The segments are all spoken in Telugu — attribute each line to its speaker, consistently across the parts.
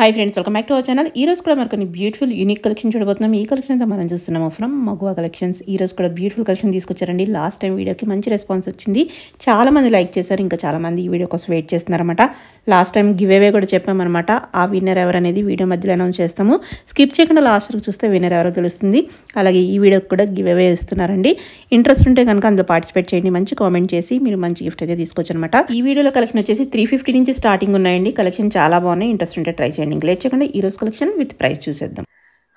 Speaker 1: Hi friends, welcome back to our channel. ఈ రోజు కూడా మనకు కొన్ని బ్యూటిఫుల్ యూనిక్ కలెక్షన్ చూడబోతున్నాం. ఈ కలెక్షన్ అంతా మనం చూస్తున్నాము ఫ్రమ్ మగువా కలెక్షన్స్. ఈ రోజు కూడా బ్యూటిఫుల్ కలెక్షన్ తీసుకొచ్చారండి. లాస్ట్ టైం వీడియోకి మంచి రెస్పాన్స్ వచ్చింది, చాలా మంది లైక్ చేశారు. ఇంకా చాలా మంది ఈ వీడియో కోసం వెయిట్ చేస్తున్నారన్నమాట. లాస్ట్ టైం గివ్ అవే కూడా చెప్పామన్నమాట. ఆ విన్నర్ ఎవరు అనేది వీడియో మధ్యలో అనౌన్స్ చేస్తాము. స్కిప్ చేయకుండా లాస్ట్ వరకు చూస్తే విన్నర్ ఎవరో తెలుస్తుంది. అలాగే ఈ వీడియోకి కూడా గివ్ అవే ఇస్తున్నారండి. ఇంట్రెస్ట్ ఉంటే కనుక అందులో పార్టిసిపేట్ చేయండి. మంచి కామెంట్ చేసి మీరు మంచి గిఫ్ట్ అయితే తీసుకోవచ్చనమాట. ఈ వీడియోలో కలెక్షన్ వచ్చేసి 350 నుంచి స్టార్టింగ్ ఉన్నాయండి. కలెక్షన్ చాలా బాగున్నాయి. ఇంట్రెస్ట్ ఉంటే ట్రై చేయండి. లేట్ చేయకుండా ఈ రోజు కలెక్షన్ విత్ ప్రైస్ చూసేద్దాం.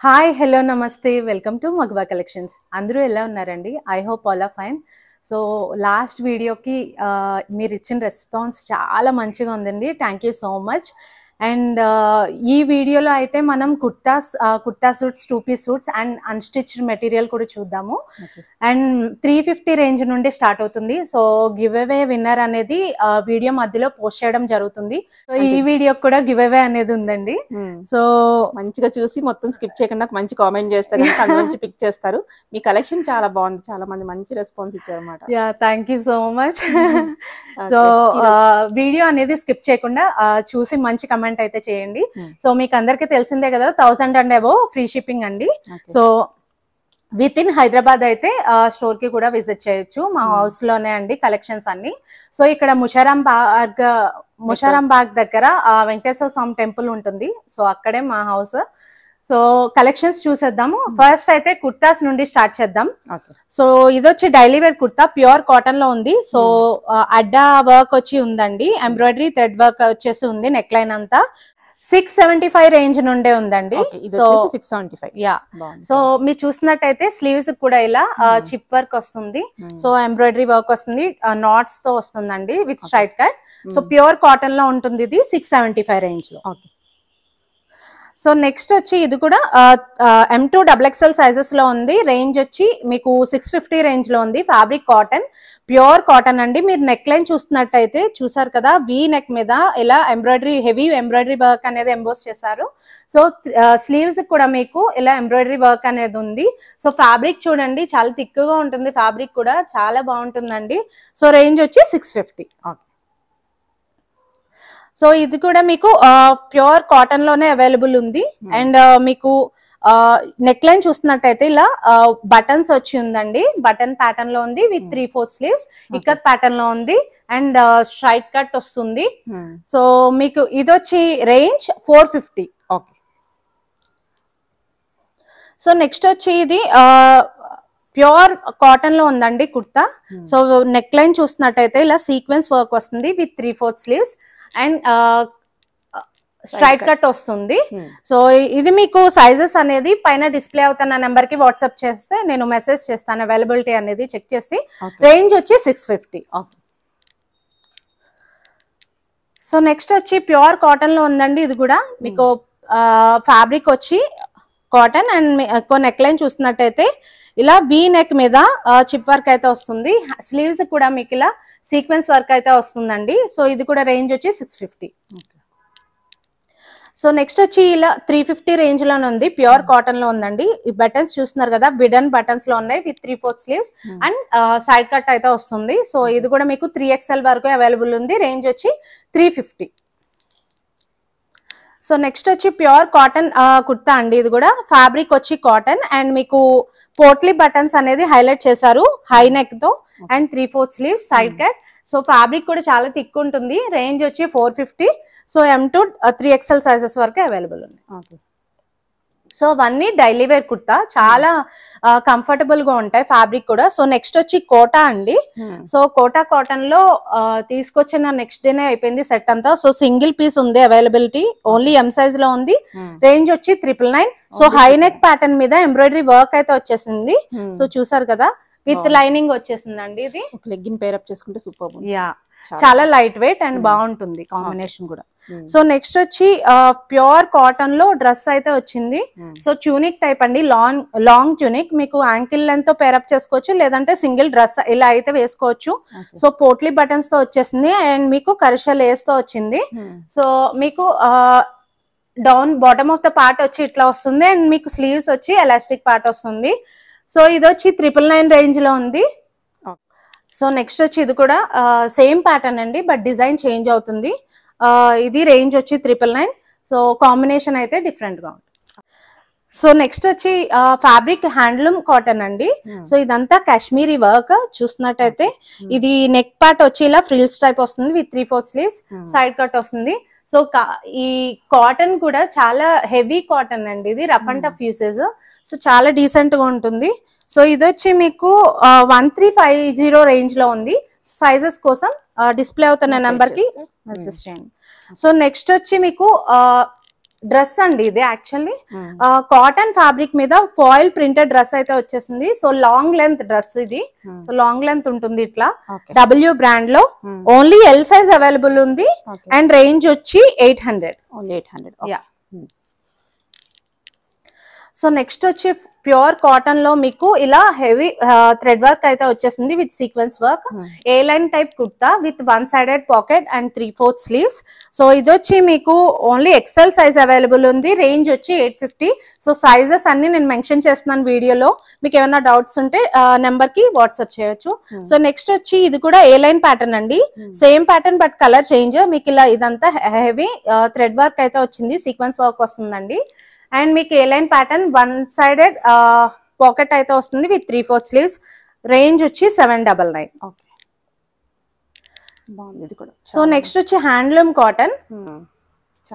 Speaker 2: హాయ్, హలో, నమస్తే, వెల్కమ్ టు మగువా కలెక్షన్స్. అందరూ ఎలా ఉన్నారండి? I hope all are fine. So last వీడియోకి మీరు ఇచ్చిన రెస్పాన్స్ చాలా మంచిగా ఉందండి. Thank you so much. And ఈ వీడియోలో అయితే మనం kurta suits, 2 piece suits and unstitched material కూడా చూద్దాము. అండ్ 350 రేంజ్ నుండి స్టార్ట్ అవుతుంది. సో గివ్ అవే విన్నర్ అనేది వీడియో మధ్యలో పోస్ట్ చేయడం జరుగుతుంది. సో ఈ వీడియో కూడా గివ్ అవే అనేది ఉందండి. సో
Speaker 1: మంచిగా చూసి మొత్తం స్కిప్ చేయకుండా మంచి కామెంట్ చేస్తారు, మంచి పిక్ చేస్తారు. మీ కలెక్షన్ చాలా బాగుంది, చాలా మంది మంచి రెస్పాన్స్ ఇచ్చారు అన్నమాట.
Speaker 2: Yeah, thank you so much. So video అనేది స్కిప్ చేయకుండా చూసి మంచి కమెంట్ అయితే చేయండి. సో మీకు అందరికి తెలిసిందే కదా, 1000 అండ్ అబోవ్ ఫ్రీ షిప్పింగ్ అండి. సో విత్ ఇన్ హైదరాబాద్ అయితే స్టోర్ కి కూడా విజిట్ చేయొచ్చు. మా హౌస్ లోనే అండి కలెక్షన్స్ అన్ని. సో ఇక్కడ ముషారాం బాగ్ దగ్గర వెంకటేశ్వర స్వామి టెంపుల్ ఉంటుంది. సో అక్కడే మా హౌస్. సో కలెక్షన్స్ చూసేద్దాము. ఫస్ట్ అయితే కుర్తాస్ నుండి స్టార్ట్ చేద్దాం. సో ఇది వచ్చి daily wear kurta, pure cotton లో ఉంది. సో అడ్డా వర్క్ వచ్చి ఉందండి, ఎంబ్రాయిడరీ థ్రెడ్ వర్క్ వచ్చేసి ఉంది. నెక్ లైన్ అంతా 675 రేంజ్ నుండే ఉందండి. సో 675. యా, సో మీరు చూసినట్టయితే స్లీవ్స్ కూడా ఇలా చిప్ వర్క్ వస్తుంది. సో ఎంబ్రాయిడరీ వర్క్ వస్తుంది, నాట్స్ తో వస్తుందండి with straight cut. So pure cotton లో ఉంటుంది. ఇది 675 రేంజ్ లో. సో నెక్స్ట్ వచ్చి ఇది కూడా M2 XXL సైజెస్ లో ఉంది. రేంజ్ వచ్చి మీకు 650 రేంజ్ లో ఉంది. ఫ్యాబ్రిక్ కాటన్, ప్యూర్ కాటన్ అండి. మీరు నెక్ లైన్ చూస్తున్నట్టయితే చూసారు కదా, వి నెక్ మీద ఇలా ఎంబ్రాయిడరీ, హెవీ ఎంబ్రాయిడరీ వర్క్ అనేది ఎంబోస్ చేశారు. సో స్లీవ్స్ కూడా మీకు ఇలా ఎంబ్రాయిడరీ వర్క్ అనేది ఉంది. సో ఫ్యాబ్రిక్ చూడండి, చాలా థిక్ గా ఉంటుంది. ఫ్యాబ్రిక్ కూడా చాలా బాగుంటుందండి. సో రేంజ్ వచ్చి 650. సో ఇది కూడా మీకు ప్యూర్ కాటన్ లోనే అవైలబుల్ ఉంది. అండ్ మీకు నెక్ లైన్ చూస్తున్నట్టయితే ఇలా బటన్స్ వచ్చి ఉందండి. బటన్ ప్యాటర్న్ లో ఉంది విత్ 3/4 స్లీవ్స్. ఇక్కత్ ప్యాటర్న్ లో ఉంది అండ్ స్ట్రైట్ కట్ వస్తుంది. సో మీకు ఇది వచ్చి రేంజ్ 450. సో నెక్స్ట్ వచ్చి ఇది ప్యూర్ కాటన్ లో ఉందండి కుర్తా. సో నెక్ లైన్ చూస్తున్నట్టయితే ఇలా సీక్వెన్స్ వర్క్ వస్తుంది with 3/4 sleeves and straight cut వస్తుంది. సో ఇది మీకు సైజెస్ అనేది పైన డిస్ప్లే అవుతున్న నెంబర్ కి వాట్సాప్ చేస్తే నేను మెసేజ్ చేస్తాను, అవైలబిలిటీ అనేది చెక్ చేసి. రేంజ్ వచ్చి 650. సో నెక్స్ట్ వచ్చి ప్యూర్ కాటన్ లో ఉందండి. ఇది కూడా మీకు ఫ్యాబ్రిక్ వచ్చి కాటన్ అండ్ నెక్ లైన్ చూస్తున్నట్టయితే ఇలా వి నెక్ మీద చిప్ వర్క్ అయితే వస్తుంది. స్లీవ్స్ కూడా మీకు ఇలా సీక్వెన్స్ వర్క్ అయితే వస్తుందండి. సో ఇది కూడా రేంజ్ వచ్చి 650. సో నెక్స్ట్ వచ్చి ఇలా 350 రేంజ్ లోనే ఉంది. ప్యూర్ కాటన్ లో ఉందండి. ఈ బటన్స్ చూస్తున్నారు కదా, బిడన్ బటన్స్ లో ఉన్నాయి with 3/4 sleeves and side cut అయితే వస్తుంది. సో ఇది కూడా మీకు 3XL వరకు అవైలబుల్ ఉంది. రేంజ్ వచ్చి 350. సో నెక్స్ట్ వచ్చి ప్యూర్ కాటన్ కుర్తా అండి. ఇది కూడా ఫ్యాబ్రిక్ వచ్చి కాటన్ అండ్ మీకు పోట్లీ బటన్స్ అనేది హైలైట్ చేశారు హై నెక్ తో and 3/4 sleeves, side cut. So fabric కూడా చాలా థిక్ ఉంటుంది. రేంజ్ వచ్చి 450. సో M2 3XL సైజెస్ వరకు అవైలబుల్ ఉంది. సో అవన్నీ డైలీ వేర్ కుర్తా, చాలా కంఫర్టబుల్ గా ఉంటాయి. ఫ్యాబ్రిక్ కూడా. సో నెక్స్ట్ వచ్చి కోటా అండి. సో కోటా కాటన్ లో తీసుకొచ్చిన నెక్స్ట్ డేనే అయిపోయింది సెట్ అంతా. సో సింగిల్ పీస్ ఉంది అవైలబిలిటీ, ఓన్లీ M సైజ్ లో ఉంది. రేంజ్ వచ్చి 999. సో హై నెక్ ప్యాటర్న్ మీద ఎంబ్రాయిడరీ వర్క్ అయితే వచ్చేసింది. సో చూసారు కదా, విత్ లైనింగ్ వచ్చేసిందండి. ఇది
Speaker 1: లెగ్గిన్ పేర్ అప్ చేసుకుంటే సూపర్.
Speaker 2: యా, చాలా లైట్ వెయిట్ అండ్ బాగుంటుంది కాంబినేషన్ కూడా. సో నెక్స్ట్ వచ్చి ప్యూర్ కాటన్ లో డ్రెస్ అయితే వచ్చింది. సో ట్యూనిక్ టైప్ అండి, లాంగ్ ట్యూనిక్. మీకు యాంకిల్ లెంత్ తో పేరప్ చేసుకోవచ్చు, లేదంటే సింగిల్ డ్రెస్ ఇలా అయితే వేసుకోవచ్చు. సో పోట్లీ బటన్స్ తో వచ్చేసింది అండ్ మీకు కరిషా లేస్ తో వచ్చింది. సో మీకు down bottom of the part వచ్చి ఇట్లా వస్తుంది అండ్ మీకు స్లీవ్స్ వచ్చి ఎలాస్టిక్ పార్ట్ వస్తుంది. సో ఇది వచ్చి 999 రేంజ్ లో ఉంది. సో నెక్స్ట్ వచ్చి ఇది కూడా సేమ్ ప్యాటర్న్ అండి, బట్ డిజైన్ చేంజ్ అవుతుంది. ఇది రేంజ్ వచ్చి 999. సో కాంబినేషన్ అయితే డిఫరెంట్ గా ఉంటుంది. సో నెక్స్ట్ వచ్చి ఫ్యాబ్రిక్ హ్యాండ్లూమ్ కాటన్ అండి. సో ఇదంతా కాశ్మీరీ వర్క్ చూసినట్టయితే ఇది నెక్ పార్ట్ వచ్చి ఇలా ఫ్రిల్స్ టైప్ వస్తుంది విత్ 3/4 స్లీవ్స్, సైడ్ కట్ వస్తుంది. సో ఈ కాటన్ కూడా చాలా హెవీ కాటన్ అండి, ఇది rough and tough usage. So చాలా డీసెంట్ గా ఉంటుంది. సో ఇది వచ్చి మీకు 1350 రేంజ్ లో ఉంది. సైజెస్ కోసం డిస్ప్లే అవుతున్న నెంబర్ కి మెసేజ్ చేయండి. సో నెక్స్ట్ వచ్చి మీకు డ్రెస్ అండి, ఇది యాక్చువల్లీ కాటన్ ఫ్యాబ్రిక్ మీద ఫాయిల్ ప్రింటెడ్ డ్రెస్ అయితే వచ్చేసింది. సో లాంగ్ లెంత్ డ్రెస్ ఇది. సో లాంగ్ లెంత్ ఉంటుంది ఇట్లా, W బ్రాండ్ లో. ఓన్లీ ఎల్ సైజ్ అవైలబుల్ ఉంది అండ్ రేంజ్ వచ్చి 800. యా. సో నెక్స్ట్ వచ్చి ప్యూర్ కాటన్ లో మీకు ఇలా హెవీ థ్రెడ్ వర్క్ అయితే వచ్చేసింది with sequence work. A line type kurta with 1 sided pocket and 3/4 sleeves. So ఇది వచ్చి మీకు ఓన్లీ ఎక్సెల్ సైజ్ అవైలబుల్ ఉంది. రేంజ్ వచ్చి 850. సో సైజెస్ అన్ని నేను మెన్షన్ చేస్తున్నాను వీడియోలో. మీకు ఏమైనా డౌట్స్ ఉంటే నెంబర్ కి వాట్సాప్ చేయొచ్చు. సో నెక్స్ట్ వచ్చి ఇది కూడా ఏ లైన్ ప్యాటర్న్ అండి, same pattern but colour change. మీకు ఇలా ఇదంతా హెవీ థ్రెడ్ వర్క్ అయితే వచ్చింది, సీక్వెన్స్ వర్క్ వస్తుందండి. అండ్ మీకు ఏ లైన్ ప్యాటర్న్ 1 సైడెడ్ పాకెట్ అయితే వస్తుంది విత్ 3/4 స్లీవ్స్. రేంజ్ వచ్చి 799. సో నెక్స్ట్ వచ్చి హ్యాండ్లూమ్ కాటన్.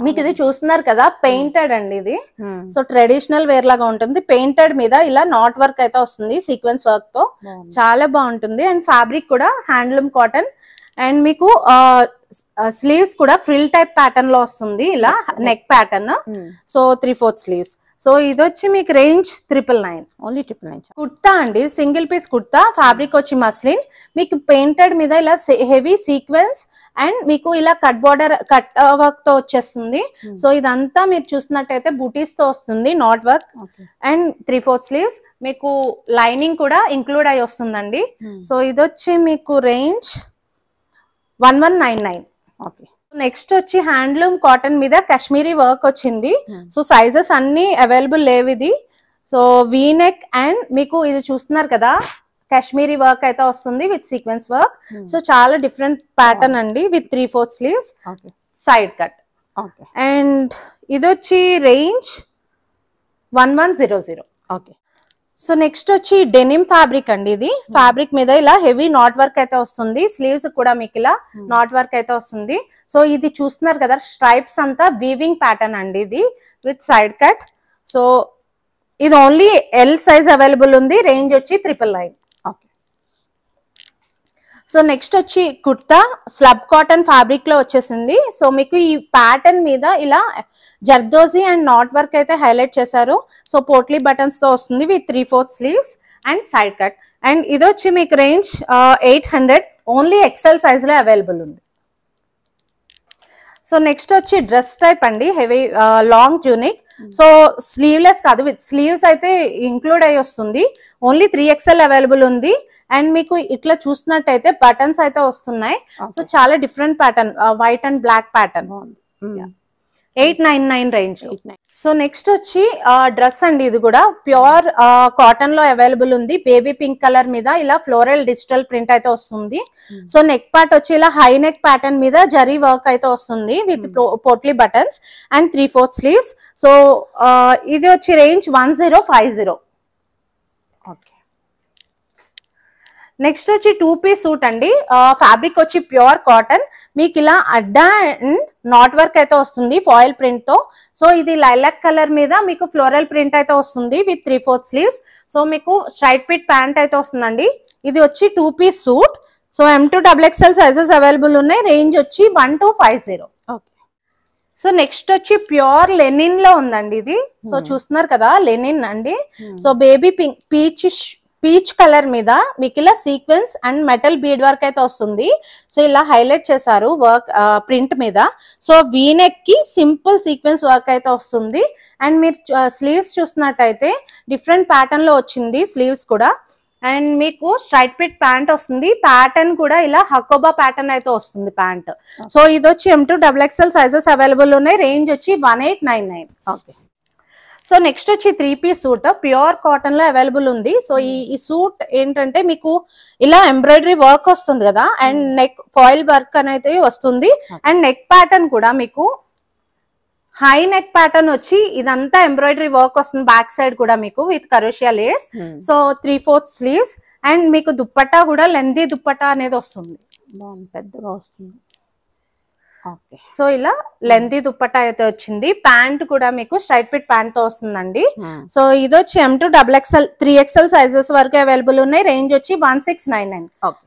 Speaker 2: మీకు ఇది చూస్తున్నారు కదా, పెయింటెడ్ అండి ఇది. సో ట్రెడిషనల్ వేర్ లాగా ఉంటుంది. పెయింటెడ్ మీద ఇలా నాట్ వర్క్ అయితే వస్తుంది సీక్వెన్స్ వర్క్ తో, చాలా బాగుంటుంది. అండ్ ఫ్యాబ్రిక్ కూడా హ్యాండ్లూమ్ కాటన్. అండ్ మీకు స్లీవ్స్ కూడా ఫ్రిల్ టైప్ ప్యాటర్న్ లో వస్తుంది, ఇలా neck pattern. So 3/4 sleeves. So ఇది వచ్చి మీకు రేంజ్ 999.
Speaker 1: ఓన్లీ 999.
Speaker 2: కుర్తా అండి, సింగిల్ పీస్ కుర్తా. ఫ్యాబ్రిక్ వచ్చి మస్లిన్, మీకు పెయింటెడ్ మీద ఇలా హెవీ సీక్వెన్స్ అండ్ మీకు ఇలా కట్ బార్డర్ కట్ వర్క్ తో వచ్చేస్తుంది. సో ఇదంతా మీరు చూసినట్టయితే బూటీస్ తో వస్తుంది, నాట్ వర్క్. అండ్ 3/4 స్లీవ్స్, మీకు లైనింగ్ కూడా ఇంక్లూడ్ అయి వస్తుందండి. సో ఇది వచ్చి మీకు రేంజ్ 1199. నెక్స్ట్ వచ్చి హ్యాండ్లూమ్ కాటన్ మీద కాశ్మీరీ వర్క్ వచ్చింది. సో సైజెస్ అన్ని అవైలబుల్ లేవు ఇది. సో వీ నెక్ అండ్ మీకు ఇది చూస్తున్నారు కదా, కాశ్మీరీ వర్క్ అయితే వస్తుంది విత్ సీక్వెన్స్ వర్క్. సో చాలా డిఫరెంట్ ప్యాటర్న్ అండి with 3/4 sleeves, side cut. And ఇది వచ్చి రేంజ్ 1100. సో నెక్స్ట్ వచ్చి డెనిమ్ ఫ్యాబ్రిక్ అండి. ఇది ఫ్యాబ్రిక్ మీద ఇలా హెవీ నాట్ వర్క్ అయితే వస్తుంది. స్లీవ్స్ కూడా మీకు ఇలా నాట్ వర్క్ అయితే వస్తుంది. సో ఇది చూస్తున్నారు కదా, స్ట్రైప్స్ అంతా వీవింగ్ ప్యాటర్న్ అండి ఇది విత్ సైడ్ కట్. సో ఇది ఓన్లీ ఎల్ సైజ్ అవైలబుల్ ఉంది. రేంజ్ వచ్చి 999. సో నెక్స్ట్ వచ్చి కుర్తా స్లబ్ కాటన్ ఫ్యాబ్రిక్ లో వచ్చేసింది. సో మీకు ఈ ప్యాటర్న్ మీద ఇలా జర్దోజీ అండ్ నాట్ వర్క్ అయితే హైలైట్ చేశారు. సో పోట్లీ బటన్స్ తో వస్తుంది with 3/4 sleeves and side cut. And ఇది వచ్చి మీకు రేంజ్ 800. ఓన్లీ ఎక్సెల్ సైజ్ లో అవైలబుల్ ఉంది. సో నెక్స్ట్ వచ్చి డ్రెస్ టైప్ అండి, heavy long tunic. So sleeveless కాదు, విత్ స్లీవ్స్ అయితే ఇంక్లూడ్ అయి వస్తుంది. ఓన్లీ 3XL అవైలబుల్ ఉంది. అండ్ మీకు ఇట్లా చూసినట్టయితే బటన్స్ అయితే వస్తున్నాయి. సో చాలా different pattern, white and black pattern. 899 range. So next వచ్చి డ్రెస్ అండి, ఇది కూడా ప్యూర్ కాటన్ లో అవైలబుల్ ఉంది. బేబీ పింక్ కలర్ మీద ఇలా ఫ్లోరల్ డిజిటల్ ప్రింట్ అయితే వస్తుంది. సో నెక్ పార్ట్ వచ్చి ఇలా హై నెక్ ప్యాటర్న్ మీద జరీ వర్క్ అయితే వస్తుంది with potli buttons and 3/4 sleeves. So ఇది వచ్చి రేంజ్ 1050. నెక్స్ట్ వచ్చి 2 పీస్ సూట్ అండి. ఫ్యాబ్రిక్ వచ్చి ప్యూర్ కాటన్. మీకు ఇలా అడ్డా అండ్ నాట్ వర్క్ అయితే వస్తుంది ఫాయిల్ ప్రింట్ తో. సో ఇది లైలాక్ కలర్ మీద మీకు ఫ్లోరల్ ప్రింట్ అయితే వస్తుంది విత్ 3/4 స్లీవ్స్. సో మీకు స్ట్రైట్ పిట్ ప్యాంట్ అయితే వస్తుందండి. ఇది వచ్చి 2 piece suit. So M2 XXL sizes available ఉన్నాయి. రేంజ్ వచ్చి 1250. సో నెక్స్ట్ వచ్చి ప్యూర్ లెనిన్ లో ఉందండి ఇది. సో చూస్తున్నారు కదా, లెనిన్ అండి. So baby pink peach colour మీద మీకు ఇలా sequence and metal bead work అయితే వస్తుంది. సో ఇలా హైలైట్ చేశారు వర్క్ ప్రింట్ మీద. సో వీనెక్ కి సింపుల్ సీక్వెన్స్ వర్క్ అయితే వస్తుంది. అండ్ మీరు స్లీవ్స్ చూసినట్టయితే డిఫరెంట్ ప్యాటర్న్ లో వచ్చింది స్లీవ్స్ కూడా. అండ్ మీకు స్ట్రైట్ పిట్ ప్యాంట్ వస్తుంది. ప్యాటర్న్ కూడా ఇలా హకోబా ప్యాటర్న్ అయితే వస్తుంది ప్యాంట్. సో ఇది వచ్చి M2 XXL సైజెస్ అవైలబుల్ ఉన్నాయి. రేంజ్ వచ్చి 1899. సో నెక్స్ట్ వచ్చి 3 పీస్ సూట్ ప్యూర్ కాటన్ లో అవైలబుల్ ఉంది. సో ఈ సూట్ ఏంటంటే మీకు ఇలా ఎంబ్రాయిడరీ వర్క్ వస్తుంది కదా, అండ్ నెక్ ఫాయిల్ వర్క్ అనేది వస్తుంది. అండ్ నెక్ ప్యాటర్న్ కూడా మీకు హై నెక్ ప్యాటర్న్ వచ్చి ఇదంతా ఎంబ్రాయిడరీ వర్క్ వస్తుంది బ్యాక్ సైడ్ కూడా మీకు with crochet lace. So 3/4 sleeves and మీకు దుప్పట్టా కూడా లెందీ దుప్పట్టా అనేది వస్తుంది,
Speaker 1: బాగుంది, పెద్దగా వస్తుంది. ఓకే,
Speaker 2: సో ఇలా లెందీ దుప్పట్టా అయితే వచ్చింది. ప్యాంట్ కూడా మీకు స్ట్రైట్ ఫిట్ ప్యాంట్ తో వస్తుందండి. సో ఇది వచ్చి M2 XXL 3XL సైజెస్ వరకు అవైలబుల్ ఉన్నాయి. రేంజ్ వచ్చి 1699.
Speaker 1: ఓకే.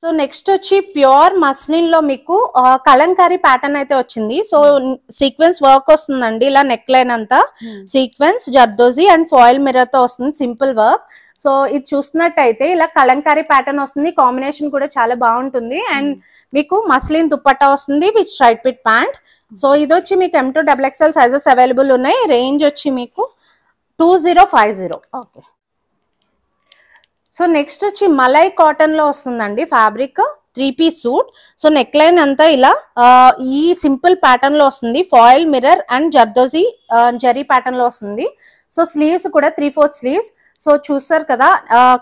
Speaker 2: సో నెక్స్ట్ వచ్చి ప్యూర్ మస్లిన్ లో మీకు కలంకారీ ప్యాటర్న్ అయితే వచ్చింది. సో సీక్వెన్స్ వర్క్ వస్తుందండి, ఇలా నెక్ లైన్ అంతా sequence zardozi and foil mirror తో వస్తుంది, సింపుల్ వర్క్. సో ఇది చూస్తున్నట్టయితే ఇలా కలంకారీ ప్యాటర్న్ వస్తుంది, కాంబినేషన్ కూడా చాలా బాగుంటుంది. అండ్ మీకు మస్లిన్ దుప్పట్టా వస్తుంది with straight fit pant. So ఇది వచ్చి మీకు M2 XXL సైజెస్ అవైలబుల్ ఉన్నాయి. రేంజ్ వచ్చి మీకు 2050.
Speaker 1: ఓకే.
Speaker 2: సో నెక్స్ట్ వచ్చి మలై కాటన్ లో వస్తుందండి fabric, 3-piece suit. So neck line అంతా ఇలా ఈ సింపుల్ ప్యాటర్న్ లో వస్తుంది, foil mirror and zardozi zari pattern లో వస్తుంది. సో స్లీవ్స్ కూడా 3/4 స్లీవ్స్. సో చూస్తారు కదా,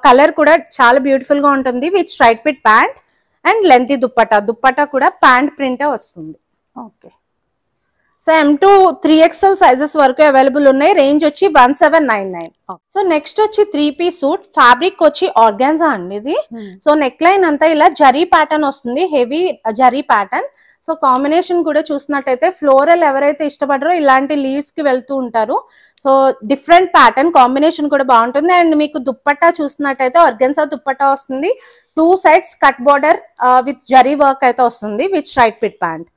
Speaker 2: కలర్ కూడా చాలా బ్యూటిఫుల్ గా ఉంటుంది with straight fit pant and lengthy dupatta కూడా ప్యాంట్ ప్రింటే వస్తుంది.
Speaker 1: Okay.
Speaker 2: So M2 3XL sizes వరకు అవైలబుల్ ఉన్నాయి. రేంజ్ వచ్చి 1799. సో నెక్స్ట్ వచ్చి 3-piece సూట్, ఫ్యాబ్రిక్ వచ్చి ఆర్గాన్జా అండి ఇది. సో నెక్ లైన్ అంతా ఇలా జరీ ప్యాటర్న్ వస్తుంది, heavy zari pattern. So combination కూడా చూసినట్టయితే ఫ్లోరల్ ఎవరైతే ఇష్టపడరో ఇలాంటి లీవ్స్ కి వెళ్తూ ఉంటారు. సో డిఫరెంట్ ప్యాటర్న్, కాంబినేషన్ కూడా బాగుంటుంది. అండ్ మీకు దుప్పట్టా చూసినట్టయితే ఆర్గాన్జా దుప్పట్టా వస్తుంది, 2 sides cut border with zari work అయితే వస్తుంది with straight fit pant.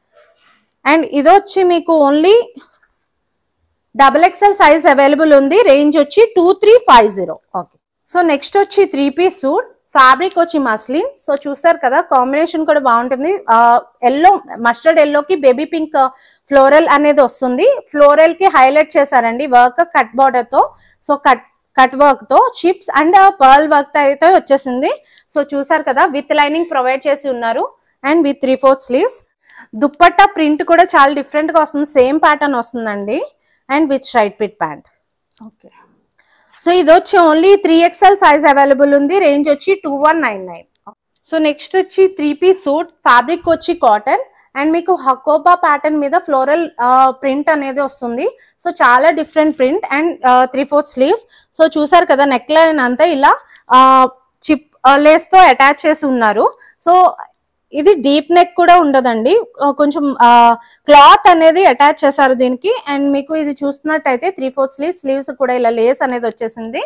Speaker 2: And ఇది వచ్చి మీకు ఓన్లీ XXL సైజ్ అవైలబుల్ ఉంది. రేంజ్ వచ్చి 2350.
Speaker 1: ఓకే.
Speaker 2: సో నెక్స్ట్ వచ్చి 3-piece సూట్, ఫ్యాబ్రిక్ వచ్చి మస్లిన్. సో చూసారు కదా, కాంబినేషన్ కూడా బాగుంటుంది. ఎల్లో, మస్టర్డ్ ఎల్లోకి బేబీ పింక్ ఫ్లోరల్ అనేది వస్తుంది. ఫ్లోరల్ కి హైలైట్ చేశారండి వర్క్ కట్ బార్డర్ తో. సో కట్ వర్క్ తో చిప్స్ అండ్ పర్ల్ వర్క్ తో అయితే వచ్చేసింది. సో చూసారు కదా, విత్ లైనింగ్ ప్రొవైడ్ చేసి ఉన్నారు and with 3/4 sleeves. Dupatta print కూడా చాలా డిఫరెంట్ గా వస్తుంది, సేమ్ ప్యాటర్న్ వస్తుందండి and with straight fit pant.
Speaker 1: Okay.
Speaker 2: So ఇది వచ్చి ఓన్లీ 3XL సైజ్ అవైలబుల్ ఉంది. రేంజ్ వచ్చి 2199. సో నెక్స్ట్ వచ్చి 3-piece సూట్, ఫ్యాబ్రిక్ వచ్చి కాటన్ అండ్ మీకు హకోబా ప్యాటర్న్ మీద ఫ్లోరల్ ప్రింట్ అనేది వస్తుంది. సో చాలా different print and 3/4 sleeves. So చూసారు కదా, నెక్ లైన్ అంతా ఇలా చిప్ లేస్ తో అటాచ్ చేసి ఉన్నారు. సో ఇది డీప్ నెక్ కూడా ఉండదండి, కొంచెం క్లాత్ అనేది అటాచ్ చేశారు దీనికి. అండ్ మీకు ఇది చూస్తున్నట్టయితే 3/4 స్లీవ్స్ కూడా ఇలా లేస్ అనేది వచ్చేసింది.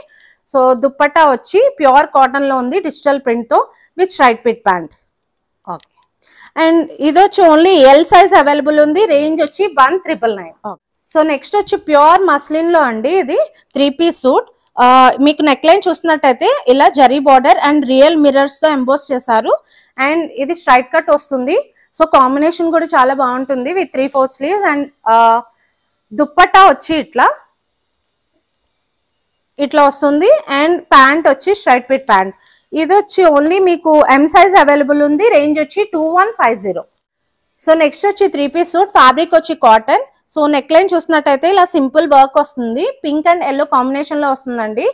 Speaker 2: సో దుప్పట్టా వచ్చి ప్యూర్ కాటన్ లో ఉంది, డిజిటల్ ప్రింట్ తో with straight fit pant.
Speaker 1: Okay.
Speaker 2: And ఇది వచ్చి ఓన్లీ L సైజ్ అవైలబుల్ ఉంది. రేంజ్ వచ్చి 1999. సో నెక్స్ట్ వచ్చి ప్యూర్ మస్లిన్ లో అండి ఇది 3-piece సూట్. మీకు నెక్ లైన్ చూసినట్టయితే ఇలా zari border and real mirrors తో ఎంబోస్ చేశారు. అండ్ ఇది స్ట్రైట్ కట్ వస్తుంది. సో కాంబినేషన్ కూడా చాలా బాగుంటుంది విత్ 3/4 స్లీవ్స్. అండ్ దుప్పట్టా వచ్చి ఇట్లా వస్తుంది అండ్ ప్యాంట్ వచ్చి స్ట్రైట్ ఫిట్ ప్యాంట్. ఇది వచ్చి ఓన్లీ మీకు M సైజ్ అవైలబుల్ ఉంది. రేంజ్ వచ్చి 2150. సో నెక్స్ట్ వచ్చి 3-piece సూట్, ఫ్యాబ్రిక్ వచ్చి కాటన్. సో నెక్ లైన్ చూసినట్టయితే ఇలా సింపుల్ వర్క్ వస్తుంది, పింక్ అండ్ ఎల్లో కాంబినేషన్ లో వస్తుందండి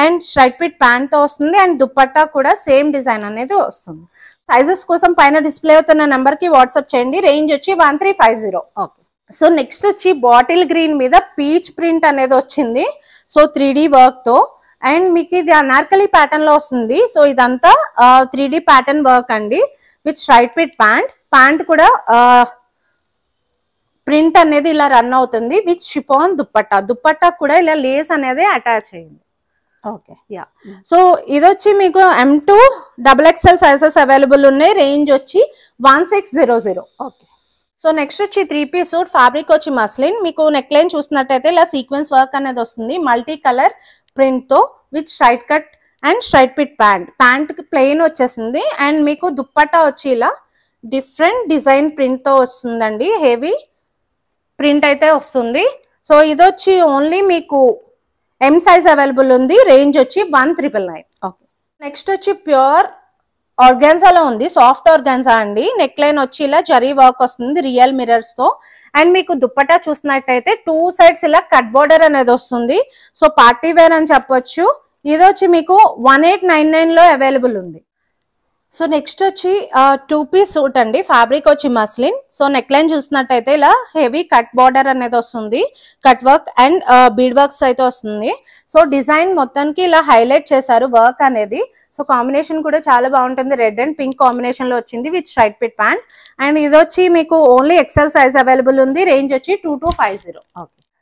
Speaker 2: అండ్ స్ట్రైట్ ఫిట్ ప్యాంట్ తో వస్తుంది. అండ్ దుప్పట్టా కూడా సేమ్ డిజైన్ అనేది వస్తుంది. సైజెస్ కోసం పైన డిస్ప్లే అవుతున్న నెంబర్ కి వాట్సాప్ చేయండి. రేంజ్ వచ్చి 1350.
Speaker 1: ఓకే.
Speaker 2: సో నెక్స్ట్ వచ్చి బాటిల్ గ్రీన్ మీద పీచ్ ప్రింట్ అనేది వచ్చింది. సో 3D వర్క్ తో అండ్ మీకు ఇది అనార్కలి ప్యాటర్న్ లో వస్తుంది. సో ఇదంతా 3D ప్యాటర్న్ వర్క్ అండి విత్ స్ట్రైట్ ఫిట్ ప్యాంట్ కూడా ప్రింట్ అనేది ఇలా రన్ అవుతుంది విత్ షిఫాన్ దుప్పట్టా కూడా ఇలా లేస్ అనేది అటాచ్ అయ్యింది.
Speaker 1: ఓకే.
Speaker 2: యా. సో ఇది వచ్చి మీకు M2 XXL సైజెస్ అవైలబుల్ ఉన్నాయి. రేంజ్ వచ్చి 1600.
Speaker 1: ఓకే.
Speaker 2: సో నెక్స్ట్ వచ్చి 3-piece సూట్, ఫ్యాబ్రిక్ వచ్చి మస్లిన్. మీకు నెక్ లైన్ చూసినట్టయితే ఇలా సీక్వెన్స్ వర్క్ అనేది వస్తుంది, మల్టీ కలర్ ప్రింట్ తో with straight cut and straight fit pant plain వచ్చేసింది. అండ్ మీకు దుప్పట్టా వచ్చి ఇలా డిఫరెంట్ డిజైన్ ప్రింట్ తో వస్తుందండి, హెవీ ప్రింట్ అయితే వస్తుంది. సో ఇది వచ్చి ఓన్లీ మీకు M సైజ్ అవైలబుల్ ఉంది. రేంజ్ వచ్చి 1999.
Speaker 1: ఓకే.
Speaker 2: నెక్స్ట్ వచ్చి ప్యూర్ ఆర్గాన్జాలో ఉంది, సాఫ్ట్ ఆర్గాన్జా అండి. నెక్ లైన్ వచ్చి ఇలా జరీ వర్క్ వస్తుంది రియల్ మిర్రర్స్ తో. అండ్ మీకు దుప్పట్టా చూసినట్టయితే 2 sides ఇలా కట్ బోర్డర్ అనేది వస్తుంది. సో పార్టీ వేర్ అని చెప్పొచ్చు. ఇది వచ్చి మీకు 1899 లో అవైలబుల్ ఉంది. సో నెక్స్ట్ వచ్చి 2-piece సూట్ అండి, ఫ్యాబ్రిక్ వచ్చి మస్లిన్. సో నెక్ లైన్ చూసినట్టయితే ఇలా హెవీ కట్ బార్డర్ అనేది వస్తుంది, cut work and bead works అయితే వస్తుంది. సో డిజైన్ మొత్తానికి ఇలా హైలైట్ చేశారు వర్క్ అనేది. సో కాంబినేషన్ కూడా చాలా బాగుంటుంది, రెడ్ అండ్ పింక్ కాంబినేషన్ లో వచ్చింది with straight fit pant. And ఇది వచ్చి మీకు ఓన్లీ ఎక్సెల్ సైజ్ అవైలబుల్ ఉంది, రేంజ్ వచ్చి 2250.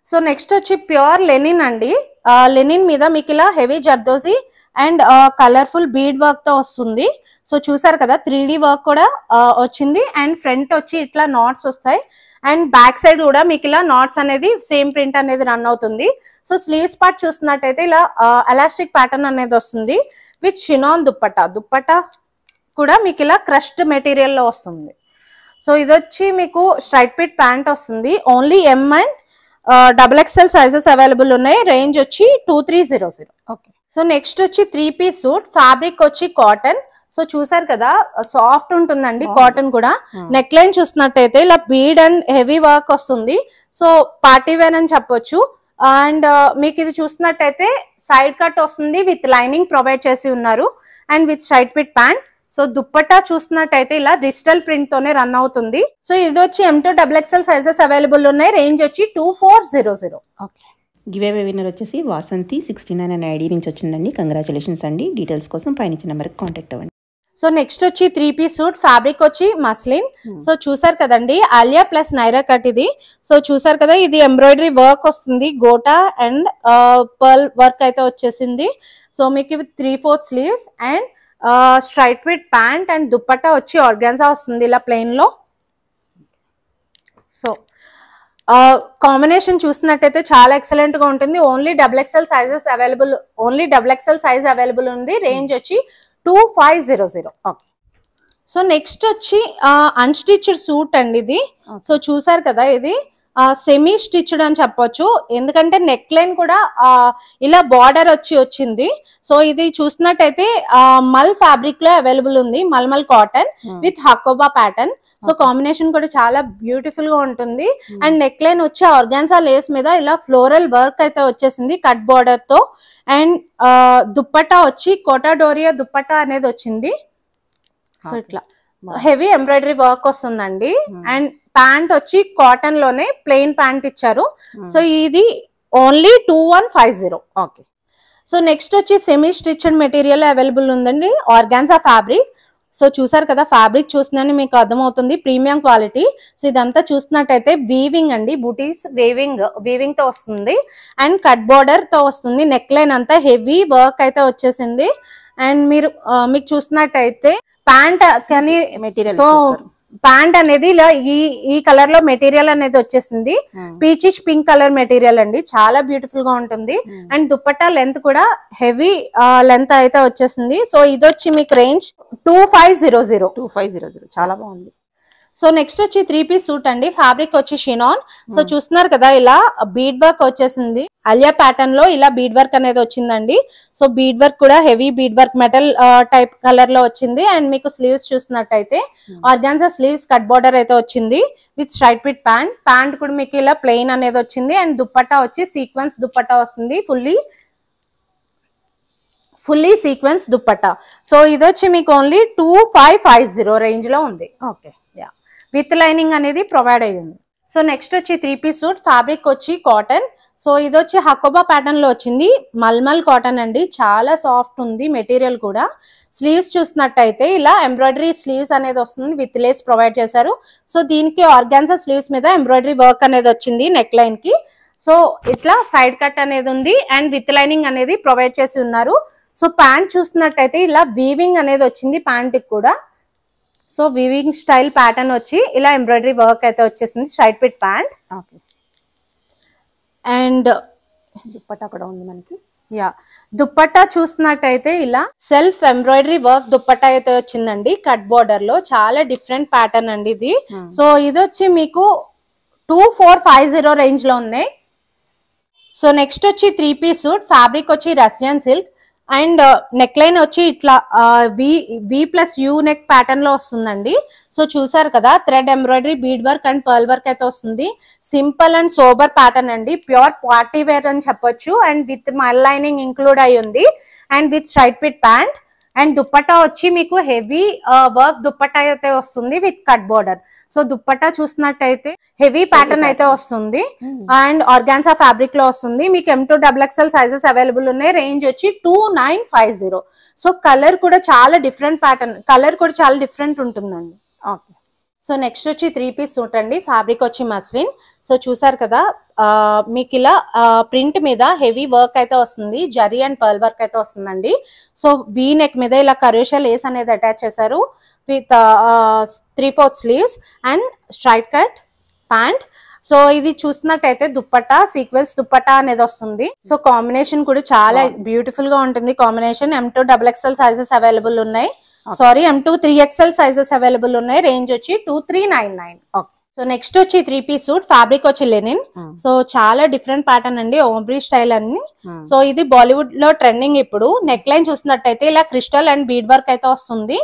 Speaker 2: సో నెక్స్ట్ వచ్చి ప్యూర్ లెనిన్ అండి, లెనిన్ మీద మీకు ఇలా heavy zardozi and colourful bead work తో వస్తుంది. సో చూసారు కదా 3D వర్క్ కూడా వచ్చింది. అండ్ ఫ్రంట్ వచ్చి ఇట్లా నాట్స్ వస్తాయి అండ్ బ్యాక్ సైడ్ కూడా మీకు ఇలా నాట్స్ అనేది సేమ్ ప్రింట్ అనేది రన్ అవుతుంది. సో స్లీవ్స్ పార్ట్ చూస్తున్నట్టయితే ఇలా ఎలాస్టిక్ ప్యాటర్న్ అనేది వస్తుంది విత్ షినాన్ దుప్పట్టా. దుప్పట్టా కూడా మీకు ఇలా క్రష్డ్ మెటీరియల్ లో వస్తుంది. సో ఇది వచ్చి మీకు స్ట్రైట్ పిట్ ప్యాంట్ వస్తుంది, only M and XXL sizes available ఉన్నాయి, రేంజ్ వచ్చి 2300.
Speaker 1: ఓకే.
Speaker 2: సో నెక్స్ట్ వచ్చి 3-piece సూట్, ఫ్యాబ్రిక్ వచ్చి కాటన్. సో చూసారు కదా సాఫ్ట్ ఉంటుందండి కాటన్ కూడా. నెక్ లైన్ చూసినట్టయితే ఇలా బీడ్ అండ్ హెవీ వర్క్ వస్తుంది. సో పార్టీ వేర్ అని చెప్పొచ్చు. అండ్ మీకు ఇది చూసినట్టయితే సైడ్ కట్ వస్తుంది విత్ లైనింగ్ ప్రొవైడ్ చేసి ఉన్నారు and with straight fit pant. So dupatta చూసినట్టయితే ఇలా డిజిటల్ ప్రింట్ తోనే రన్ అవుతుంది. సో ఇది వచ్చి M to XXL sizes available ఉన్నాయి, రేంజ్ వచ్చి 2400.
Speaker 1: ఓకే. గివ్ అవే విన్నర్ వచ్చేసి వాసంతి 69 అనే ఐడి నుంచి వచ్చిందండి. కంగ్రాచులేషన్స్ అండి. డీటెయిల్స్ కోసం పైన ఇచ్చిన నెంబర్కి కాంటాక్ట్ అవ్వండి.
Speaker 2: సో నెక్స్ట్ వచ్చి 3-piece సూట్, ఫ్యాబ్రిక్ వచ్చి మస్లిన్. సో చూసారు కదండి ఆలియా ప్లస్ నైరా కట్ ఇది. సో చూసారు కదా ఇది ఎంబ్రాయిడరీ వర్క్ వస్తుంది, గోటా అండ్ పర్ల్ వర్క్ అయితే వచ్చేసింది. సో మీకు 3/4 sleeves and straight fit pant and dupatta వచ్చి ఆర్గాన్జా వస్తుంది ఇలా ప్లెయిన్ లో. సో కాంబినేషన్ చూసినట్టయితే చాలా ఎక్సలెంట్ గా ఉంటుంది, only XXL sizes available, only XXL size available ఉంది, రేంజ్ వచ్చి 2500.
Speaker 1: ఓకే.
Speaker 2: సో నెక్స్ట్ వచ్చి అన్స్టిచ్డ్ సూట్ అండి ఇది. సో చూసారు కదా ఇది సెమీ స్టిచ్డ్ అని చెప్పొచ్చు, ఎందుకంటే నెక్ లైన్ కూడా ఇలా బార్డర్ వచ్చి వచ్చింది. సో ఇది చూసినట్టయితే మల్ ఫ్యాబ్రిక్ లో అవైలబుల్ ఉంది, malmal cotton with hakoba pattern. So combination కూడా చాలా బ్యూటిఫుల్ గా ఉంటుంది. అండ్ నెక్ లైన్ వచ్చి ఆర్గాన్జా లేస్ మీద ఇలా ఫ్లోరల్ వర్క్ అయితే వచ్చేసింది కట్ బార్డర్ తో. అండ్ దుప్పట్టా వచ్చి కోటాడోరియా దుప్పట్టా అనేది వచ్చింది. సో ఇట్లా హెవీ ఎంబ్రాయిడరీ వర్క్ వస్తుందండి. అండ్ ప్యాంట్ వచ్చి కాటన్ లోనే ప్లెయిన్ ప్యాంట్ ఇచ్చారు. సో ఇది ఓన్లీ 2150.
Speaker 1: ఓకే.
Speaker 2: సో నెక్స్ట్ వచ్చి సెమీ స్టిచ్డ్ మెటీరియల్ అవైలబుల్ ఉందండి, ఆర్గాన్జా ఫ్యాబ్రిక్. సో చూసారు కదా ఫ్యాబ్రిక్ చూస్తున్నాను మీకు అర్థమవుతుంది, ప్రీమియం క్వాలిటీ. సో ఇదంతా చూస్తున్నట్టయితే వీవింగ్ అండి, బూటీస్ వీవింగ్ తో వస్తుంది అండ్ కట్ బార్డర్ తో వస్తుంది. నెక్ లైన్ అంతా హెవీ వర్క్ అయితే వచ్చేసింది. అండ్ మీకు చూసినట్టయితే ప్యాంట్ కానీ మెటీరియల్, సో ప్యాంట్ అనేది ఇలా ఈ కలర్ లో మెటీరియల్ అనేది వచ్చేసింది, పీచిష్ పింక్ కలర్ మెటీరియల్ అండి, చాలా బ్యూటిఫుల్ గా ఉంటుంది. అండ్ దుప్పట్టా లెంత్ కూడా హెవీ లెంత్ అయితే వచ్చేసింది. సో ఇది వచ్చి మీకు రేంజ్ 2500.
Speaker 1: చాలా బాగుంది.
Speaker 2: సో నెక్స్ట్ వచ్చి 3-piece సూట్ అండి, ఫ్యాబ్రిక్ వచ్చి షినాన్. సో చూస్తున్నారు కదా ఇలా బీడ్ వర్క్ వచ్చేసింది, అలియా ప్యాటర్న్ లో ఇలా బీడ్ వర్క్ అనేది వచ్చిందండి. సో బీడ్ వర్క్ కూడా heavy bead work metal type colour లో వచ్చింది. అండ్ మీకు స్లీవ్స్ చూసినట్టయితే ఆర్గాన్జా స్లీవ్స్ కట్ బార్డర్ అయితే వచ్చింది with straight fit pant. Pant కూడా మీకు ఇలా ప్లెయిన్ అనేది వచ్చింది. అండ్ దుప్పట్టా వచ్చి సీక్వెన్స్ దుప్పట్టా వస్తుంది, ఫుల్లీ సీక్వెన్స్ దుప్పట్టా. సో ఇది వచ్చి మీకు ఓన్లీ 2550 రేంజ్ లో ఉంది.
Speaker 1: ఓకే.
Speaker 2: విత్ లైనింగ్ అనేది ప్రొవైడ్ అయ్యింది. సో నెక్స్ట్ వచ్చి 3-piece సూట్, ఫ్యాబ్రిక్ వచ్చి కాటన్. సో ఇది వచ్చి హకోబా ప్యాటర్న్ లో వచ్చింది, మల్మల్ కాటన్ అండి, చాలా సాఫ్ట్ ఉంది మెటీరియల్ కూడా. స్లీవ్స్ చూసినట్టయితే ఇలా ఎంబ్రాయిడరీ స్లీవ్స్ అనేది వస్తుంది విత్ లేస్ ప్రొవైడ్ చేశారు. సో దీనికి ఆర్గాన్జా స్లీవ్స్ మీద ఎంబ్రాయిడరీ వర్క్ అనేది వచ్చింది నెక్ లైన్ కి. సో ఇట్లా సైడ్ కట్ అనేది ఉంది అండ్ విత్ లైనింగ్ అనేది ప్రొవైడ్ చేసి ఉన్నారు. సో ప్యాంట్ చూస్తున్నట్టయితే ఇలా వీవింగ్ అనేది వచ్చింది ప్యాంట్ కి కూడా. సో వీవింగ్ స్టైల్ ప్యాటర్న్ వచ్చి ఇలా ఎంబ్రాయిడరీ వర్క్ అయితే వచ్చేసింది, straight fit pant. And
Speaker 1: dupatta కూడా ఉంది మనకి.
Speaker 2: దుప్పట్టా చూసినట్టయితే ఇలా సెల్ఫ్ ఎంబ్రాయిడరీ వర్క్ దుప్పట్టా అయితే వచ్చిందండి కట్ బార్డర్ లో, చాలా డిఫరెంట్ ప్యాటర్న్ అండి ఇది. సో ఇది వచ్చి మీకు 2450 రేంజ్ లో ఉన్నాయి. సో నెక్స్ట్ వచ్చి 3-piece సూట్, ఫ్యాబ్రిక్ వచ్చి Russian silk and neckline వచ్చి ఇట్లా V+U నెక్ ప్యాటర్న్ లో వస్తుందండి. సో చూసారు కదా thread embroidery bead work and pearl work అయితే వస్తుంది. సింపుల్ అండ్ సోబర్ ప్యాటర్న్ అండి, ప్యూర్ పార్టీ వేర్ అని చెప్పొచ్చు. అండ్ విత్ మల్ లైనింగ్ ఇంక్లూడ్ అయి ఉంది and with straight fit pant. And dupatta వచ్చి మీకు హెవీ వర్క్ దుప్పట్టా అయితే వస్తుంది with cut border. So dupatta చూసినట్టయితే హెవీ ప్యాటర్న్ అయితే వస్తుంది అండ్ ఆర్గాన్సా ఫ్యాబ్రిక్ లో వస్తుంది. మీకు M2 XXL సైజెస్ అవైలబుల్ ఉన్నాయి. రేంజ్ వచ్చి 2950. సో కలర్ కూడా చాలా డిఫరెంట్ ప్యాటర్న్, కలర్ కూడా చాలా డిఫరెంట్ ఉంటుందండి.
Speaker 1: ఓకే.
Speaker 2: సో నెక్స్ట్ వచ్చి 3-piece సూట్ అండి. ఫ్యాబ్రిక్ వచ్చి మస్లిన్. సో చూసారు కదా మీకు ఇలా ప్రింట్ మీద హెవీ వర్క్ అయితే వస్తుంది, జరీ అండ్ పర్ల్ వర్క్ అయితే వస్తుందండి. సో వీ నెక్ మీద ఇలా కరోషియా లేస్ అనేది అటాచ్ చేశారు with 3/4 sleeves and straight cut pant. So ఇది చూసినట్టయితే దుప్పట్టా సీక్వెన్స్ దుప్పట్టా అనేది వస్తుంది. సో కాంబినేషన్ కూడా చాలా బ్యూటిఫుల్ గా ఉంటుంది combination. M2 XXL sizes available ఉన్నాయి. Sorry M2 3XL sizes available ఉన్నాయి. రేంజ్ వచ్చి 2399. సో నెక్స్ట్ వచ్చి 3-piece సూట్. ఫ్యాబ్రిక్ వచ్చి లెనిన్. సో చాలా డిఫరెంట్ ప్యాటర్న్ అండి, ఓబ్రీ స్టైల్ అన్ని. సో ఇది బాలీవుడ్ లో ట్రెండింగ్ ఇప్పుడు. నెక్ లైన్ చూసినట్టయితే ఇలా క్రిస్టల్ అండ్ బీడ్ వర్క్ అయితే వస్తుంది.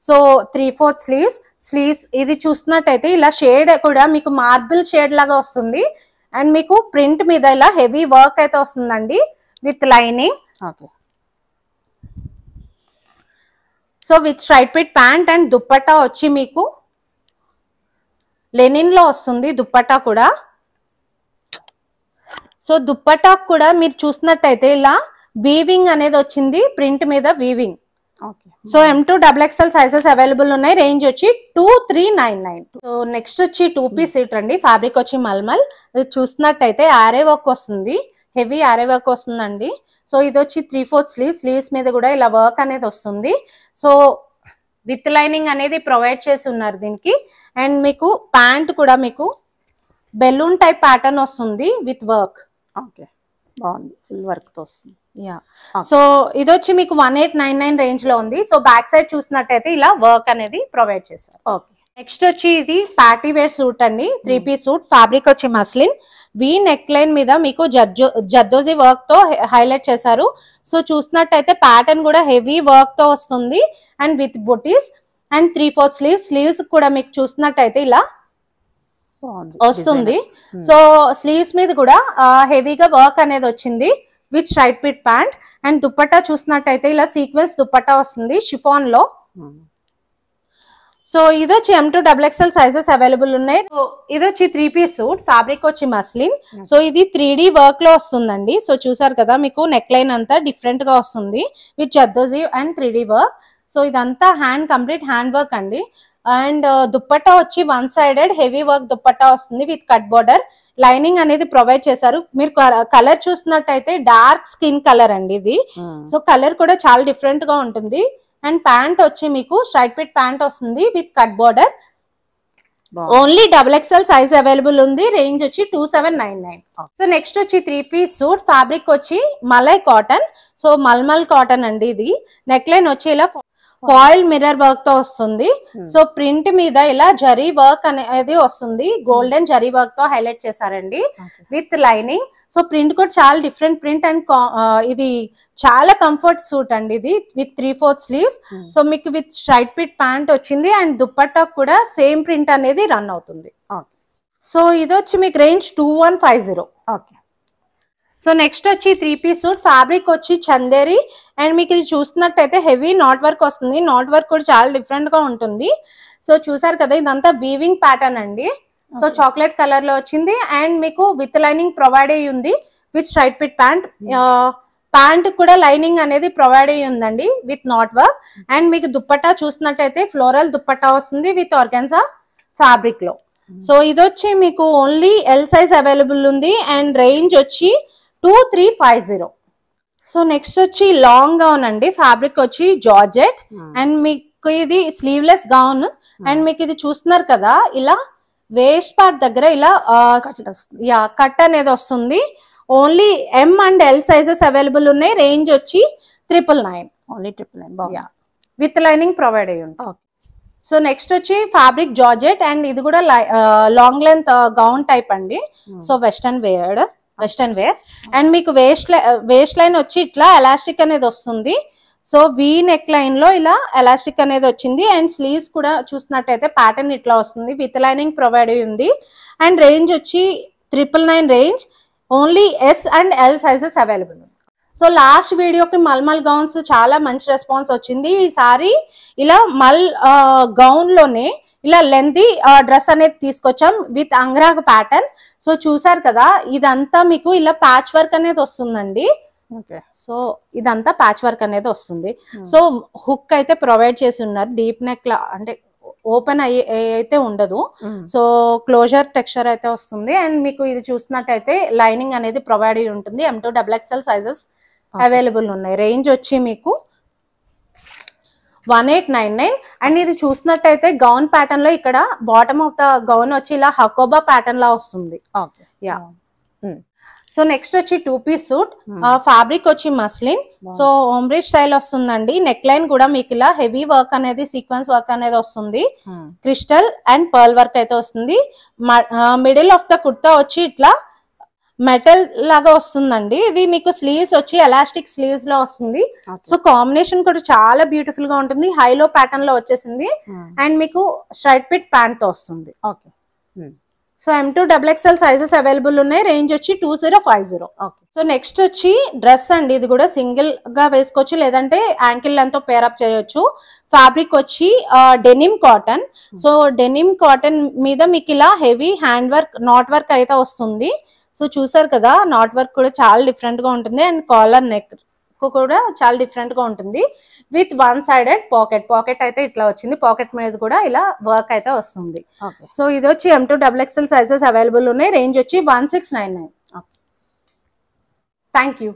Speaker 2: సో 3/4 స్లీవ్స్ ఇది చూసినట్టయితే ఇలా షేడ్ కూడా మీకు మార్బుల్ షేడ్ లాగా వస్తుంది అండ్ మీకు ప్రింట్ మీద ఇలా హెవీ వర్క్ అయితే వస్తుందండి with lining. So with straight fit pant and dupatta వచ్చి మీకు లెనిన్ లో వస్తుంది దుప్పట్టా కూడా. సో దుప్పట్టా కూడా మీరు చూసినట్టయితే ఇలా వీవింగ్ అనేది వచ్చింది ప్రింట్ మీద weaving. So M2 XXL sizes available ఉన్నాయి. రేంజ్ వచ్చి 2399. సో నెక్స్ట్ వచ్చి 2-piece సూట్ అండి. ఫ్యాబ్రిక్ వచ్చి మల్మల్. చూసినట్టయితే ఆరే వర్క్ వస్తుంది, హెవీ ఆరే వర్క్ వస్తుందండి. సో ఇది వచ్చి 3/4 స్లీవ్స్ మీద కూడా ఇలా వర్క్ అనేది వస్తుంది. సో విత్ లైనింగ్ అనేది ప్రొవైడ్ చేసి ఉన్నారు దీనికి. అండ్ మీకు ప్యాంట్ కూడా మీకు బెలూన్ టైప్ ప్యాటర్న్ వస్తుంది విత్ వర్క్.
Speaker 1: ఓకే, బాగుంది, ఫుల్ వర్క్ తో వస్తుంది.
Speaker 2: సో ఇది వచ్చి మీకు 1899 రేంజ్ లో ఉంది. సో బ్యాక్ సైడ్ చూసినట్టయితే ఇలా వర్క్ అనేది ప్రొవైడ్ చేశారు.
Speaker 1: ఓకే.
Speaker 2: నెక్స్ట్ వచ్చి ఇది పార్టీ వేర్ సూట్ అండి. 3-piece suit. ఫ్యాబ్రిక్ వచ్చి మస్లిన్. వీ నెక్ లైన్ మీద మీకు జర్దోజీ వర్క్ తో హైలైట్ చేశారు. సో చూసినట్టయితే ప్యాటర్న్ కూడా హెవీ వర్క్ తో వస్తుంది and with buttis and 3/4 sleeves కూడా మీకు చూసినట్టయితే ఇలా వస్తుంది. సో స్లీవ్స్ మీద కూడా హెవీగా వర్క్ అనేది వచ్చింది with straight fit pant and dupatta చూసినట్టయితే ఇలా సీక్వెన్స్ దుప్పట్టా వస్తుంది షిఫాన్ లో. సో ఇది వచ్చి M2 XXL సైజెస్ అవైలబుల్ ఉన్నాయి. ఇది వచ్చి 3-piece సూట్. ఫ్యాబ్రిక్ వచ్చి మస్లిన్. సో ఇది 3D వర్క్ లో వస్తుందండి. సో చూసారు కదా మీకు నెక్ లైన్ అంతా డిఫరెంట్ గా వస్తుంది with zardozi and 3D work. So ఇదంతా కంప్లీట్ హ్యాండ్ వర్క్ అండి. అండ్ దుప్పట్టా వచ్చి 1-sided హెవీ వర్క్ దుప్పట్టా వస్తుంది విత్ కట్ బోర్డర్. లైనింగ్ అనేది ప్రొవైడ్ చేశారు. మీరు కలర్ చూసినట్టయితే డార్క్ స్కిన్ కలర్ అండి ఇది. సో కలర్ కూడా చాలా డిఫరెంట్ గా ఉంటుంది. అండ్ ప్యాంట్ వచ్చి మీకు స్ట్రైట్ పిట్ ప్యాంట్ వస్తుంది with cut border. Only XXL size available ఉంది. రేంజ్ వచ్చి 2799. సో నెక్స్ట్ వచ్చి 3-piece సూట్. ఫ్యాబ్రిక్ వచ్చి malai cotton. So mulmul cotton అండి ఇది. నెక్ లైన్ వచ్చి ఇలా ఫాయిల్ మిర్రర్ వర్క్ తో వస్తుంది. సో ప్రింట్ మీద ఇలా జరీ వర్క్ అనేది వస్తుంది, గోల్డెన్ జరీ వర్క్ తో హైలైట్ చేశారండి విత్ లైనింగ్. సో ప్రింట్ కూడా చాలా డిఫరెంట్ ప్రింట్ అండ్ ఇది చాలా కంఫర్ట్ సూట్ అండి ఇది విత్ 3/4 స్లీవ్స్. సో మీకు విత్ స్ట్రైట్ పిట్ ప్యాంట్ వచ్చింది అండ్ దుప్పట్టా కూడా సేమ్ ప్రింట్ అనేది రన్ అవుతుంది. సో ఇది వచ్చి మీకు రేంజ్ 2150.
Speaker 1: ఓకే.
Speaker 2: సో నెక్స్ట్ వచ్చి 3-piece సూట్. ఫ్యాబ్రిక్ వచ్చి చందేరి అండ్ మీకు ఇది చూస్తున్నట్టయితే హెవీ నాట్ వర్క్ వస్తుంది. నాట్ వర్క్ కూడా చాలా డిఫరెంట్ గా ఉంటుంది. సో చూసారు కదా ఇదంతా వీవింగ్ ప్యాటర్న్ అండి. సో చాక్లెట్ కలర్ లో వచ్చింది అండ్ మీకు విత్ లైనింగ్ ప్రొవైడ్ అయ్యి ఉంది with straight fit pant. Pant కూడా లైనింగ్ అనేది ప్రొవైడ్ అయ్యి ఉందండి విత్ నాట్ వర్క్. అండ్ మీకు దుప్పట్టా చూసినట్టయితే ఫ్లోరల్ దుప్పట్టా వస్తుంది విత్ ఆర్గాన్జా ఫ్యాబ్రిక్ లో. సో ఇది వచ్చి మీకు ఓన్లీ L సైజ్ అవైలబుల్ ఉంది అండ్ రేంజ్ వచ్చి 2350. సో నెక్స్ట్ వచ్చి లాంగ్ గౌన్ అండి. ఫ్యాబ్రిక్ వచ్చి జార్జెట్ అండ్ మీకు ఇది స్లీవ్లెస్ గౌన్ అండ్ మీకు ఇది చూస్తున్నారు కదా ఇలా వేస్ట్ పార్ట్ దగ్గర ఇలా కట్ అనేది వస్తుంది. Only M and L sizes available ఉన్నాయి. రేంజ్ వచ్చి 999. విత్ లైనింగ్ ప్రొవైడ్ అయ్యి ఉంటుంది. సో నెక్స్ట్ వచ్చి ఫ్యాబ్రిక్ జార్జెట్ అండ్ ఇది కూడా లాంగ్ లెంత్ గౌన్ టైప్ అండి. సో వెస్టర్న్ వేర్ అండ్ మీకు వేస్ట్ లైన్ వచ్చి ఇట్లా ఎలాస్టిక్ అనేది వస్తుంది. సో వీ నెక్ లైన్ లో ఇలా ఎలాస్టిక్ అనేది వచ్చింది అండ్ స్లీవ్స్ కూడా చూసినట్టయితే ప్యాటర్న్ ఇట్లా వస్తుంది విత్ లైనింగ్ ప్రొవైడ్ అయ్యింది అండ్ రేంజ్ వచ్చి 999 range. Only S and L sizes available. So last వీడియోకి మల్మల్ గౌన్స్ చాలా మంచి రెస్పాన్స్ వచ్చింది. ఈసారి ఇలా గౌన్ లోనే ఇలా లెంతీ డ్రెస్ అనేది తీసుకొచ్చాం విత్ అంగ్రాగ్ ప్యాటర్న్. సో చూసారు కదా, ఇదంతా మీకు ఇలా ప్యాచ్ వర్క్ అనేది వస్తుందండి. సో ఇదంతా ప్యాచ్ వర్క్ అనేది వస్తుంది. సో హుక్ అయితే ప్రొవైడ్ చేసి ఉన్నారు, డీప్ నెక్ లా అంటే ఓపెన్ అయితే ఉండదు. సో క్లోజర్ టెక్స్చర్ అయితే వస్తుంది. అండ్ మీకు ఇది చూసినట్టయితే లైనింగ్ అనేది ప్రొవైడ్ అయ్యి ఉంటుంది. M2 XXL సైజెస్ అవైలబుల్ ఉన్నాయి. రేంజ్ వచ్చి మీకు 1899. అండ్ ఇది చూసినట్టయితే గౌన్ ప్యాటర్న్ లో ఇక్కడ బాటమ్ ఆఫ్ ద గౌన్ వచ్చి ఇలా హకోబా ప్యాటర్న్ లా వస్తుంది. యా. సో నెక్స్ట్ వచ్చి 2-piece సూట్. ఫ్యాబ్రిక్ వచ్చి మస్లిన్. సో ఓమ్బ్రీ స్టైల్ వస్తుందండి. నెక్ లైన్ కూడా మీకు ఇలా హెవీ వర్క్ అనేది సీక్వెన్స్ వర్క్ అనేది వస్తుంది. క్రిస్టల్ అండ్ పర్ల్ వర్క్ అయితే వస్తుంది. మిడిల్ ఆఫ్ ద కుర్తా వచ్చి ఇట్లా మెటల్ లాగా వస్తుందండి. ఇది మీకు స్లీవ్స్ వచ్చి ఎలాస్టిక్ స్లీవ్స్ లో వస్తుంది. సో కాంబినేషన్ కూడా చాలా బ్యూటిఫుల్ గా ఉంటుంది. హైలో ప్యాటర్న్ లో వచ్చేసింది. అండ్ మీకు స్ట్రైట్ పిట్ ప్యాంట్ తో వస్తుంది. So M2 XXL sizes available ఉన్నాయి. రేంజ్ వచ్చి 2050. సో నెక్స్ట్ వచ్చి డ్రెస్ అండి. ఇది కూడా సింగిల్ గా వేసుకోవచ్చు, లేదంటే యాంకిల్ లెంత్ తో పేరప్ చేయొచ్చు. ఫ్యాబ్రిక్ వచ్చి denim cotton. So denim cotton మీద మీకు ఇలా heavy hand work not work అయితే వస్తుంది. సో చూసారు కదా, నాట్ వర్క్ కూడా చాలా డిఫరెంట్ గా ఉంటుంది. అండ్ కాలర్ నెక్ కూడా చాలా డిఫరెంట్ గా ఉంటుంది. విత్ 1-sided పాకెట్ అయితే ఇట్లా వచ్చింది. పాకెట్ మీద కూడా ఇలా వర్క్ అయితే వస్తుంది. సో ఇది వచ్చి M2 XXL సైజెస్ అవైలబుల్ ఉన్నాయి. రేంజ్ వచ్చి 1699. Thank you.